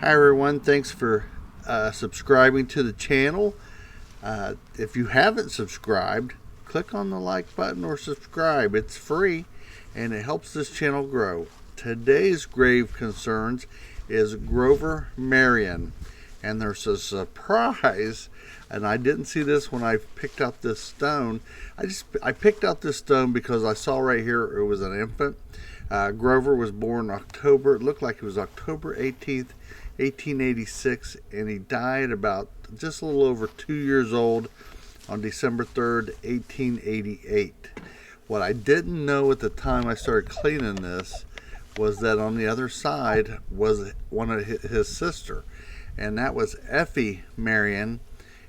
Hi everyone, thanks for subscribing to the channel. If you haven't subscribed, click on the like button or subscribe. It's free and it helps this channel grow. Today's grave concerns is Grover Marion, and there's a surprise, and I didn't see this when I picked out this stone. I picked out this stone because I saw right here it was an infant. Grover was born October, it looked like it was October 18th, 1886, and he died about just a little over 2 years old on December 3rd, 1888. What I didn't know at the time I started cleaning this was that on the other side was one of his sister, and that was Effie Marion,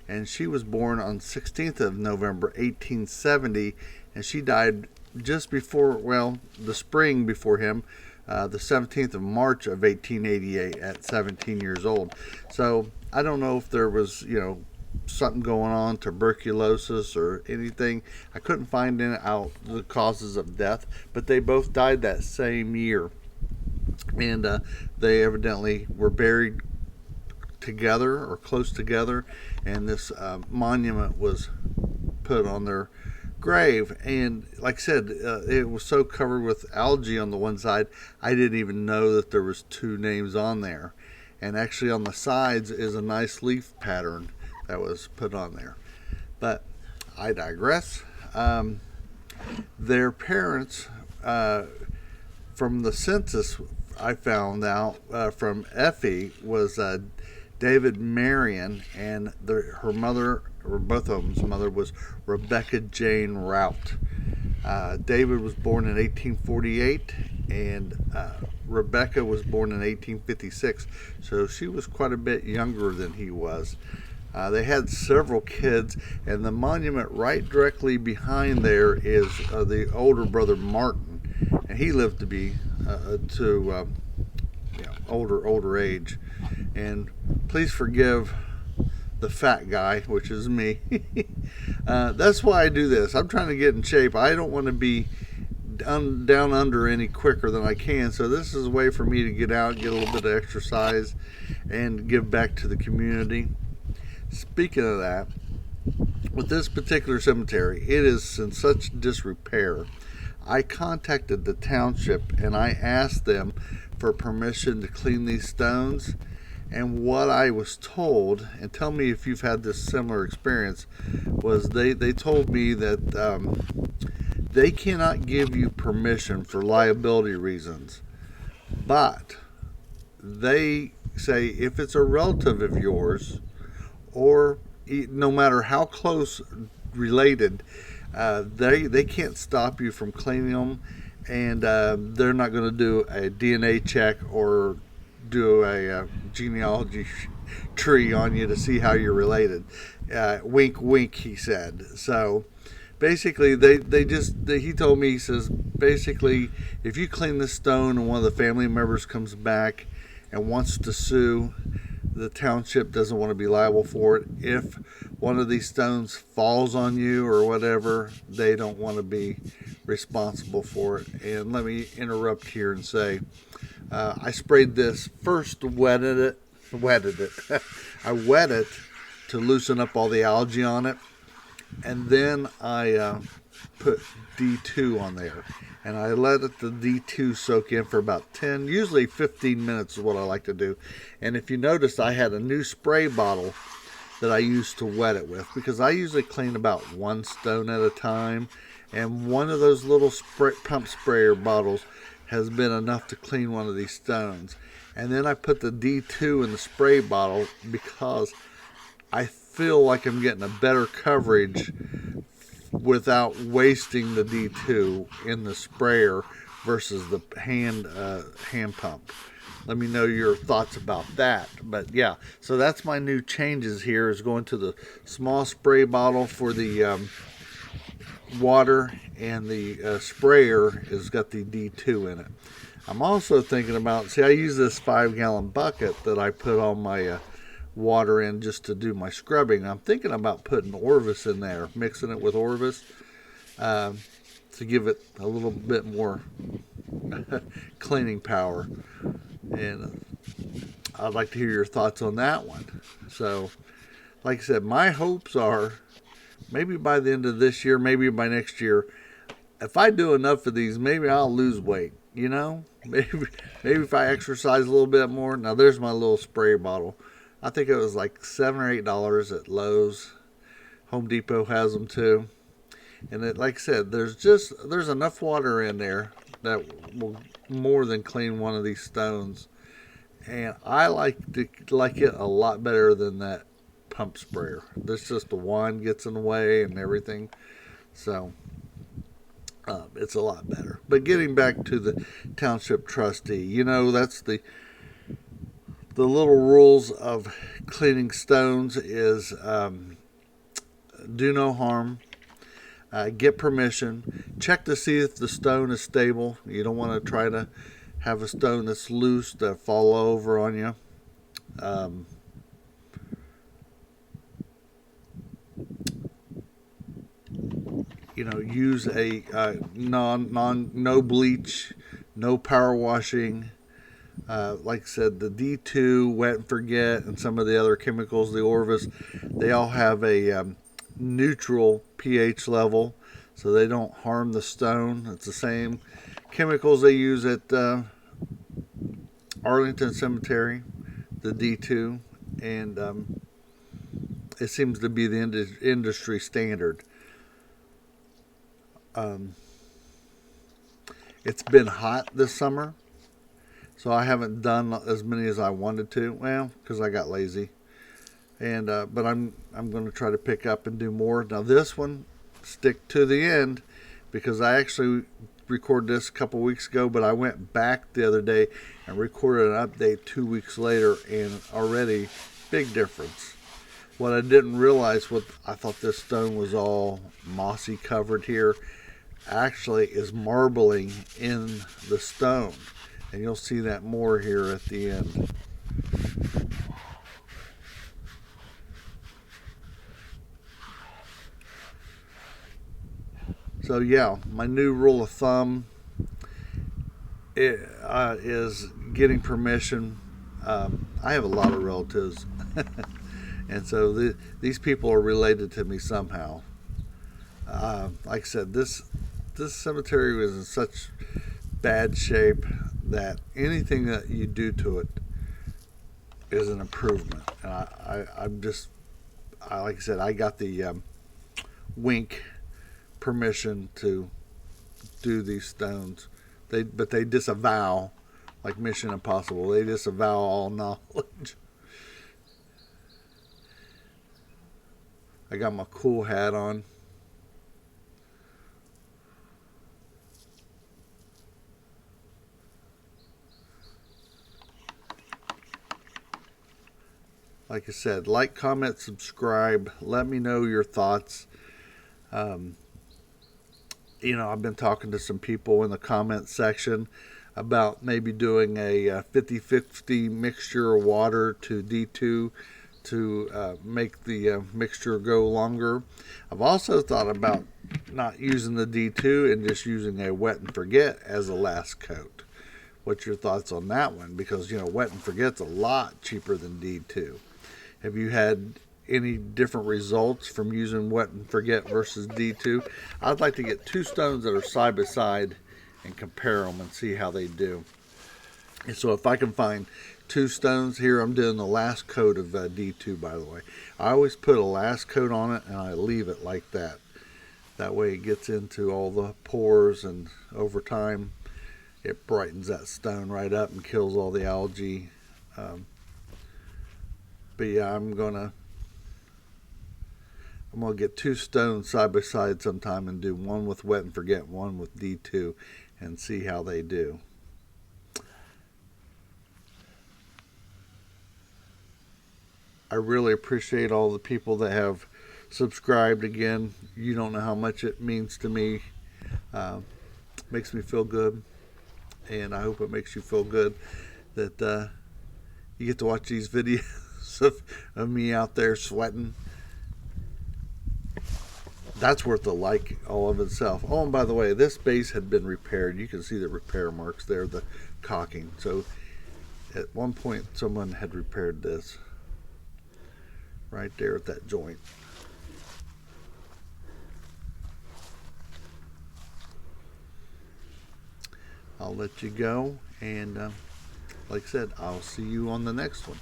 and she was born on 16th of November 1870, and she died just before, well, the spring before him, the 17th of March of 1888 at 17 years old. So I don't know if there was, something going on, tuberculosis or anything. I couldn't find out the causes of death, but they both died that same year. And they evidently were buried together or close together, and this monument was put on their grave. And like I said, it was so covered with algae on the one side, I didn't even know that there was two names on there. And actually on the sides is a nice leaf pattern that was put on there. But I digress. Their parents, from the census I found out from Effie, was David Marion, and her mother, or both of them's mother, was Rebecca Jane Rout. David was born in 1848, and Rebecca was born in 1856, so she was quite a bit younger than he was. They had several kids, and the monument right directly behind there is the older brother Martin, and he lived to be older age. And please forgive the fat guy, which is me. That's why I do this. I'm trying to get in shape. I don't want to be down under any quicker than I can. So this is a way for me to get out, get a little bit of exercise, and give back to the community. Speaking of that, with this particular cemetery, it is in such disrepair. I contacted the township and I asked them for permission to clean these stones. And what I was told, and tell me if you've had this similar experience, was they told me that they cannot give you permission for liability reasons. But they say if it's a relative of yours, or no matter how close related, they can't stop you from cleaning them, and they're not going to do a DNA check or do a genealogy tree on you to see how you're related. Wink, wink, he said. So basically, he told me, he says, basically, if you clean this stone and one of the family members comes back and wants to sue, the township doesn't want to be liable for it. If one of these stones falls on you or whatever, they don't want to be responsible for it. And let me interrupt here and say, I sprayed this, first wetted it. I wet it to loosen up all the algae on it, and then I put D2 on there, and I let the D2 soak in for about 10, usually 15 minutes is what I like to do. And if you noticed, I had a new spray bottle that I used to wet it with, because I usually clean about one stone at a time, and one of those little pump sprayer bottles has been enough to clean one of these stones. And then I put the D2 in the spray bottle because I feel like I'm getting a better coverage without wasting the D2 in the sprayer versus the hand pump. Let me know your thoughts about that. But yeah, so that's my new changes here, is going to the small spray bottle for the water, and the sprayer has got the D2 in it. I'm also thinking about, I use this 5-gallon bucket that I put all my water in just to do my scrubbing. I'm thinking about putting Orvus in there, mixing it with Orvus to give it a little bit more cleaning power. And I'd like to hear your thoughts on that one. So, like I said, my hopes are maybe by the end of this year, maybe by next year, if I do enough of these, maybe I'll lose weight. You know, maybe if I exercise a little bit more. Now there's my little spray bottle. I think it was like $7 or $8 at Lowe's. Home Depot has them too. And it, like I said, there's enough water in there that will more than clean one of these stones. And I like it a lot better than that pump sprayer. This just the wand gets in the way and everything. So it's a lot better. But getting back to the township trustee, you know, that's the little rules of cleaning stones is do no harm, get permission, check to see if the stone is stable. You don't want to try to have a stone that's loose that fall over on you. You know, use a no bleach, no power washing. Like I said, the D2, wet and forget, and some of the other chemicals, the Orvus, they all have a neutral pH level, so they don't harm the stone. It's the same chemicals they use at Arlington Cemetery, the D2, and it seems to be the industry standard. It's been hot this summer, so I haven't done as many as I wanted to. Well, because I got lazy, and but I'm going to try to pick up and do more. Now this one, stick to the end, because I actually recorded this a couple weeks ago, but I went back the other day and recorded an update 2 weeks later, and already big difference. What I didn't realize, I thought this stone was all mossy covered here, actually is marbling in the stone, and you'll see that more here at the end. So yeah, my new rule of thumb is getting permission. I have a lot of relatives and so these people are related to me somehow. Like I said, this cemetery was in such bad shape that anything that you do to it is an improvement. And I'm just, like I said, I got the wink permission to do these stones. But they disavow, like Mission Impossible, they disavow all knowledge. I got my cool hat on. Like I said, like, comment, subscribe. Let me know your thoughts. You know, I've been talking to some people in the comment section about maybe doing a 50-50 mixture of water to D2 to make the mixture go longer. I've also thought about not using the D2 and just using a wet and forget as a last coat. What's your thoughts on that one? Because, you know, wet and forget's a lot cheaper than D2. Have you had any different results from using wet and forget versus D2? I'd like to get two stones that are side by side and compare them and see how they do. And so if I can find two stones here, I'm doing the last coat of D2, by the way. I always put a last coat on it and I leave it like that. That way it gets into all the pores, and over time it brightens that stone right up and kills all the algae. But yeah, I'm gonna get two stones side by side sometime and do one with wet and forget, one with D2, and see how they do. I really appreciate all the people that have subscribed. Again, you don't know how much it means to me. Makes me feel good, and I hope it makes you feel good that you get to watch these videos of me out there sweating. That's worth a like all of itself. Oh, and by the way, this base had been repaired. You can see the repair marks there, the caulking. So At one point, someone had repaired this right there at that joint. I'll let you go, and like I said, I'll see you on the next one.